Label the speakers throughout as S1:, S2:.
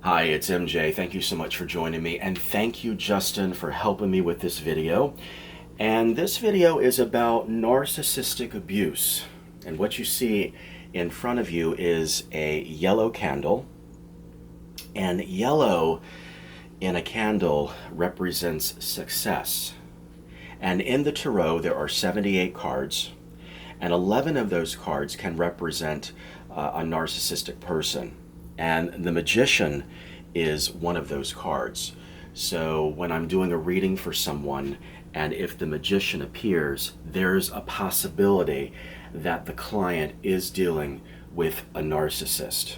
S1: Hi, it's MJ. Thank you so much for joining me, and thank you, Justin, for helping me with this video. And this video is about narcissistic abuse. And what you see in front of you is a yellow candle. And yellow in a candle represents success. And in the tarot, there are 78 cards, and 11 of those cards can represent a narcissistic person. And the Magician is one of those cards. So when I'm doing a reading for someone, and if the Magician appears, there's a possibility that the client is dealing with a narcissist.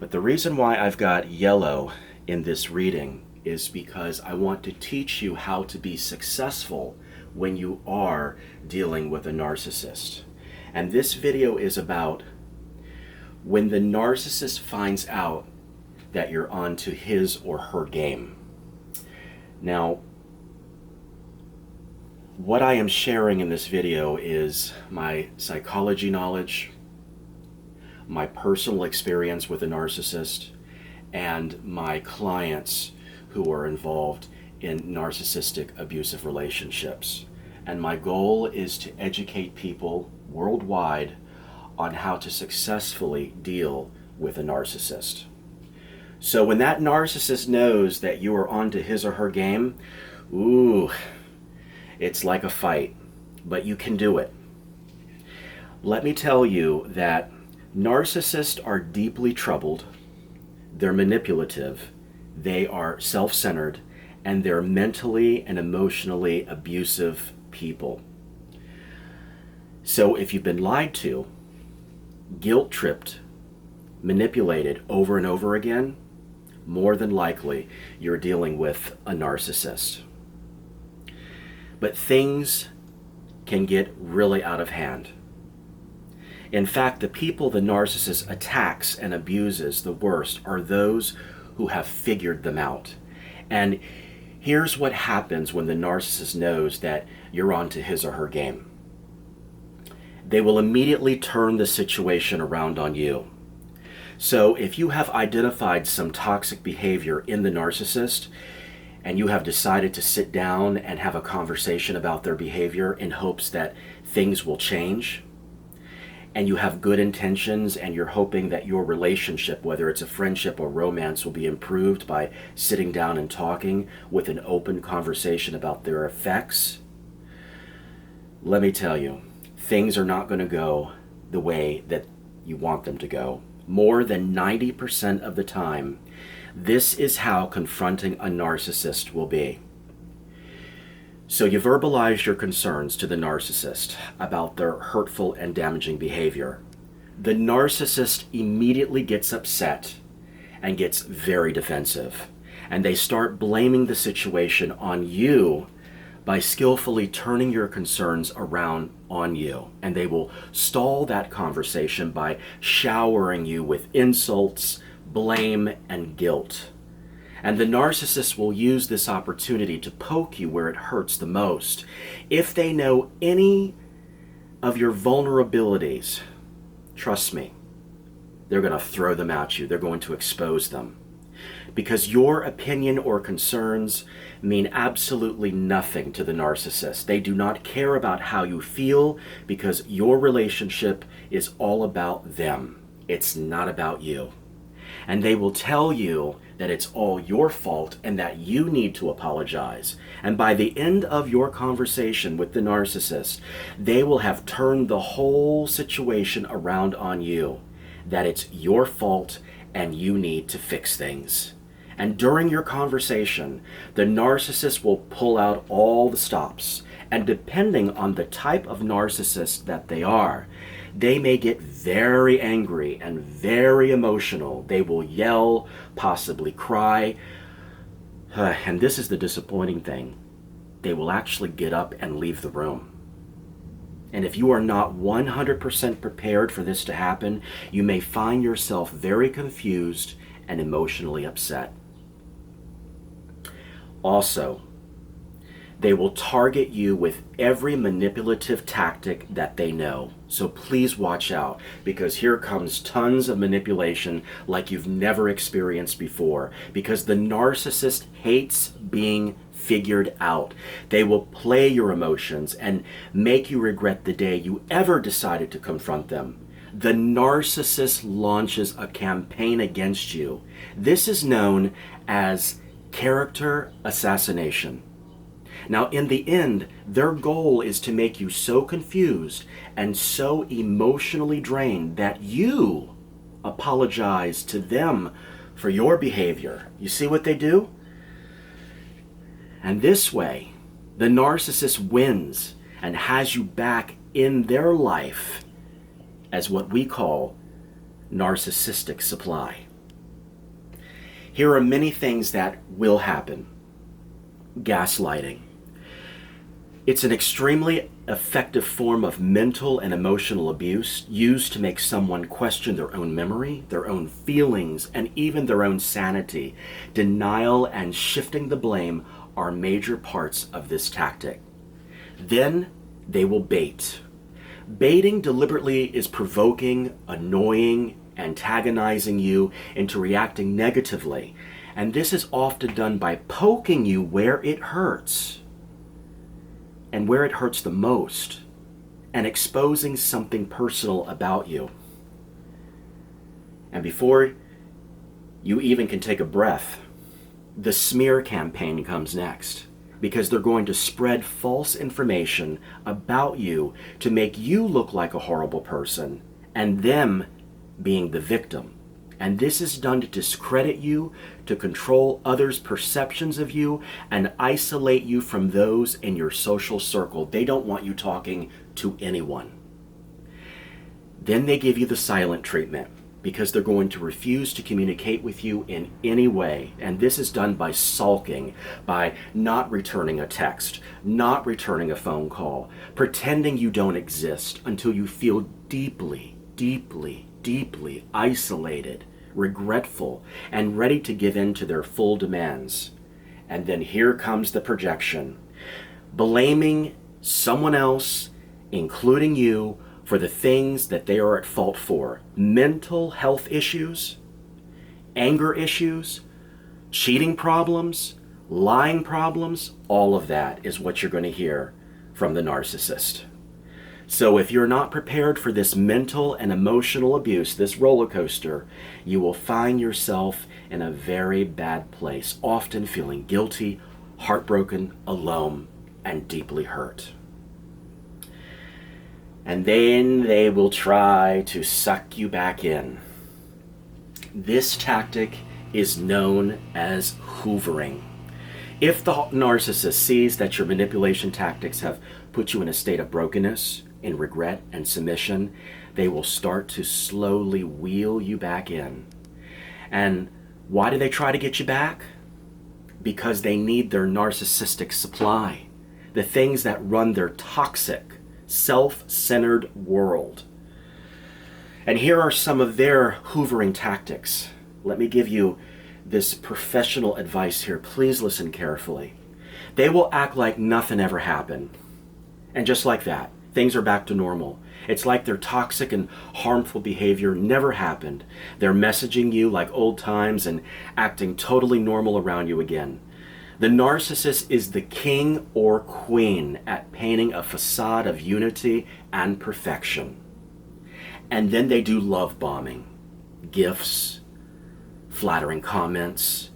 S1: But the reason why I've got yellow in this reading is because I want to teach you how to be successful when you are dealing with a narcissist. And this video is about when the narcissist finds out that you're onto his or her game. Now, what I am sharing in this video is my psychology knowledge, my personal experience with a narcissist, and my clients who are involved in narcissistic abusive relationships. And my goal is to educate people worldwide on how to successfully deal with a narcissist. So when that narcissist knows that you are onto his or her game, ooh, it's like a fight, but you can do it. Let me tell you that narcissists are deeply troubled, they're manipulative, they are self-centered, and they're mentally and emotionally abusive people. So if you've been lied to, guilt-tripped, manipulated over and over again, more than likely you're dealing with a narcissist. But things can get really out of hand. In fact, the people the narcissist attacks and abuses the worst are those who have figured them out. And here's what happens when the narcissist knows that you're onto his or her game. They will immediately turn the situation around on you. So if you have identified some toxic behavior in the narcissist, and you have decided to sit down and have a conversation about their behavior in hopes that things will change, and you have good intentions and you're hoping that your relationship, whether it's a friendship or romance, will be improved by sitting down and talking with an open conversation about their effects, let me tell you, things are not going to go the way that you want them to go. More than 90% of the time, this is how confronting a narcissist will be. So you verbalize your concerns to the narcissist about their hurtful and damaging behavior. The narcissist immediately gets upset and gets very defensive. And they start blaming the situation on you by skillfully turning your concerns around on you. And they will stall that conversation by showering you with insults, blame, and guilt. And the narcissist will use this opportunity to poke you where it hurts the most. If they know any of your vulnerabilities, trust me, they're going to throw them at you. They're going to expose them. Because your opinion or concerns mean absolutely nothing to the narcissist. They do not care about how you feel because your relationship is all about them. It's not about you. And they will tell you that it's all your fault and that you need to apologize. And by the end of your conversation with the narcissist, they will have turned the whole situation around on you, that it's your fault and you need to fix things. And during your conversation, the narcissist will pull out all the stops. And depending on the type of narcissist that they are, they may get very angry and very emotional. They will yell, possibly cry. And this is the disappointing thing. They will actually get up and leave the room. And if you are not 100% prepared for this to happen, you may find yourself very confused and emotionally upset. Also, They will target you with every manipulative tactic that they know. So please watch out, because here comes tons of manipulation like you've never experienced before, because the narcissist hates being figured out. They will play your emotions and make you regret the day you ever decided to confront them. The narcissist launches a campaign against you. This is known as character assassination. Now, in the end, their goal is to make you so confused and so emotionally drained that you apologize to them for your behavior. You see what they do? And this way, the narcissist wins and has you back in their life as what we call narcissistic supply. Here are many things that will happen. Gaslighting. It's an extremely effective form of mental and emotional abuse used to make someone question their own memory, their own feelings, and even their own sanity. Denial and shifting the blame are major parts of this tactic. Then they will bait. Baiting deliberately is provoking, annoying, antagonizing you into reacting negatively. And this is often done by poking you where it hurts, and where it hurts the most, and exposing something personal about you. And before you even can take a breath, the smear campaign comes next, because they're going to spread false information about you to make you look like a horrible person, and them being the victim. And this is done to discredit you, to control others' perceptions of you, and isolate you from those in your social circle. They don't want you talking to anyone. Then they give you the silent treatment, because they're going to refuse to communicate with you in any way. And this is done by sulking, by not returning a text, not returning a phone call, pretending you don't exist until you feel deeply, deeply, deeply isolated, regretful, and ready to give in to their full demands. And then here comes the projection, blaming someone else, including you, for the things that they are at fault for. Mental health issues, anger issues, cheating problems, lying problems, all of that is what you're going to hear from the narcissist. So if you're not prepared for this mental and emotional abuse, this roller coaster, you will find yourself in a very bad place, often feeling guilty, heartbroken, alone, and deeply hurt. And then they will try to suck you back in. This tactic is known as hoovering. If the narcissist sees that your manipulation tactics have put you in a state of brokenness, in regret and submission, they will start to slowly wheel you back in. And why do they try to get you back? Because they need their narcissistic supply, the things that run their toxic, self-centered world. And here are some of their hoovering tactics. Let me give you this professional advice here. Please listen carefully. They will act like nothing ever happened. And just like that, things are back to normal. It's like their toxic and harmful behavior never happened. They're messaging you like old times and acting totally normal around you again. The narcissist is the king or queen at painting a facade of unity and perfection. And then they do love bombing, gifts, flattering comments,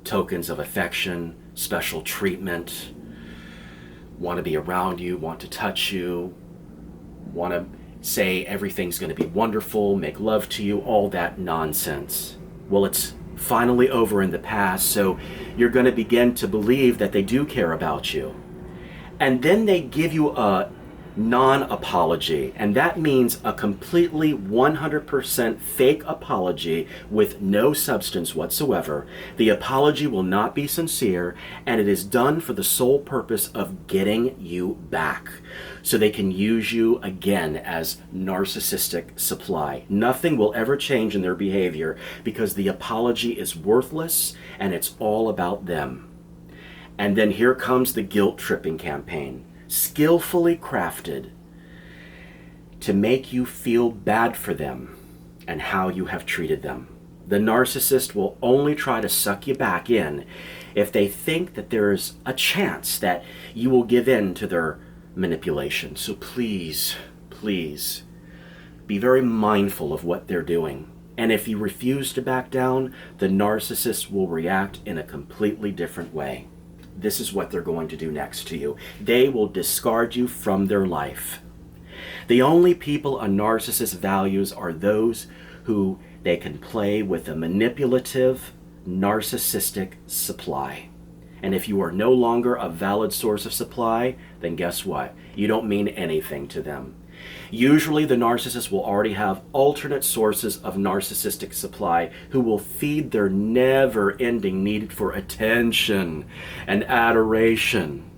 S1: tokens of affection, special treatment, want to be around you, want to touch you, want to say everything's going to be wonderful, make love to you, all that nonsense. Well, it's finally over in the past, so you're going to begin to believe that they do care about you. And then they give you a non-apology, and that means a completely 100% fake apology with no substance whatsoever. The apology will not be sincere, and it is done for the sole purpose of getting you back, so they can use you again as narcissistic supply. Nothing will ever change in their behavior because the apology is worthless and it's all about them. And then here comes the guilt-tripping campaign, skillfully crafted to make you feel bad for them and how you have treated them. The narcissist will only try to suck you back in if they think that there's a chance that you will give in to their manipulation. So please, please be very mindful of what they're doing. And if you refuse to back down, the narcissist will react in a completely different way. This is what they're going to do next to you. They will discard you from their life. The only people a narcissist values are those who they can play with a manipulative, narcissistic supply. And if you are no longer a valid source of supply, then guess what? You don't mean anything to them. Usually the narcissist will already have alternate sources of narcissistic supply who will feed their never-ending need for attention and adoration.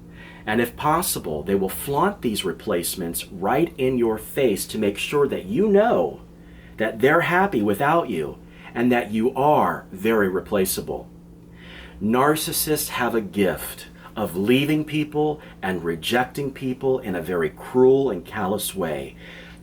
S1: And if possible, they will flaunt these replacements right in your face to make sure that you know that they're happy without you and that you are very replaceable. Narcissists have a gift of leaving people and rejecting people in a very cruel and callous way.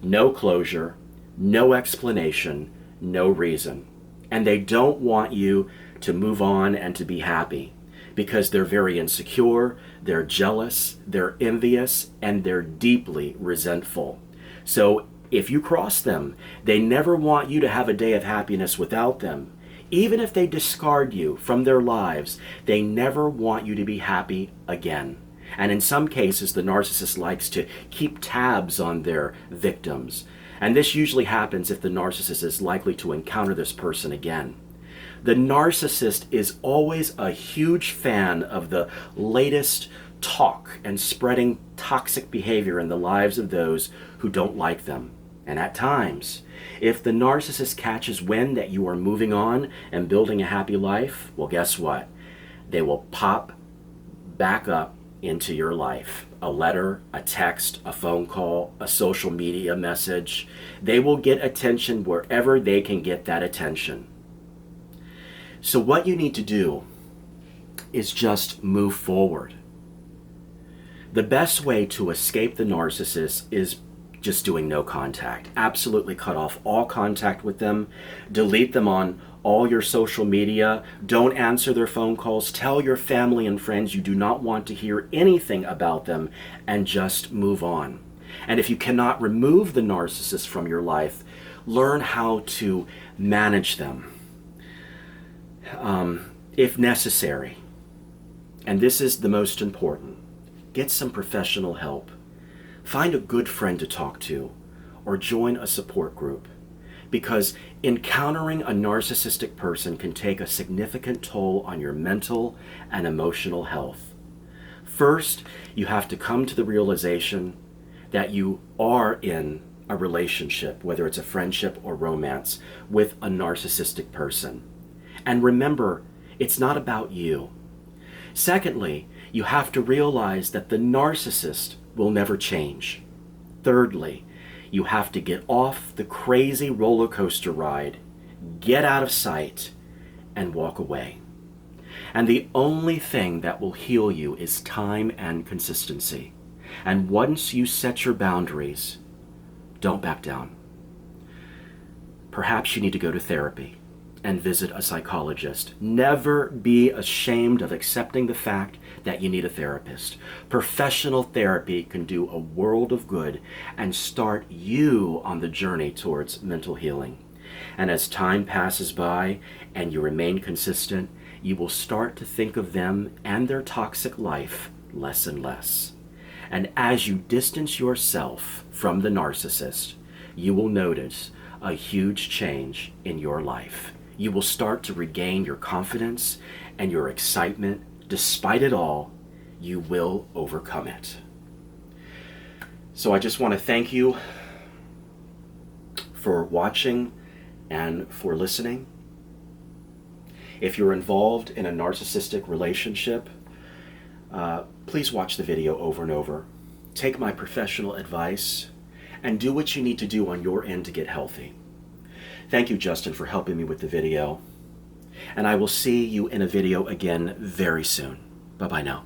S1: No closure, no explanation, no reason. And they don't want you to move on and to be happy because they're very insecure, they're jealous, they're envious, and they're deeply resentful. So if you cross them, they never want you to have a day of happiness without them. Even if they discard you from their lives, they never want you to be happy again. And in some cases, the narcissist likes to keep tabs on their victims. And this usually happens if the narcissist is likely to encounter this person again. The narcissist is always a huge fan of the latest talk and spreading toxic behavior in the lives of those who don't like them. And at times, if the narcissist catches wind that you are moving on and building a happy life, well, guess what? They will pop back up into your life. A letter, a text, a phone call, a social media message. They will get attention wherever they can get that attention. So what you need to do is just move forward. The best way to escape the narcissist is just doing no contact. Absolutely cut off all contact with them. Delete them on all your social media. Don't answer their phone calls. Tell your family and friends you do not want to hear anything about them and just move on. And if you cannot remove the narcissist from your life, learn how to manage them if necessary. And this is the most important. Get some professional help. Find a good friend to talk to, or join a support group, because encountering a narcissistic person can take a significant toll on your mental and emotional health. First, you have to come to the realization that you are in a relationship, whether it's a friendship or romance, with a narcissistic person. And remember, it's not about you. Secondly, you have to realize that the narcissist will never change. Thirdly, you have to get off the crazy roller coaster ride, get out of sight, and walk away. And the only thing that will heal you is time and consistency. And once you set your boundaries, don't back down. Perhaps you need to go to therapy and visit a psychologist. Never be ashamed of accepting the fact that you need a therapist. Professional therapy can do a world of good and start you on the journey towards mental healing. And as time passes by and you remain consistent, you will start to think of them and their toxic life less and less. And as you distance yourself from the narcissist, you will notice a huge change in your life. You will start to regain your confidence and your excitement. Despite it all, you will overcome it. So I just want to thank you for watching and for listening. If you're involved in a narcissistic relationship, please watch the video over and over. Take my professional advice and do what you need to do on your end to get healthy. Thank you, Justin, for helping me with the video. And I will see you in a video again very soon. Bye-bye now.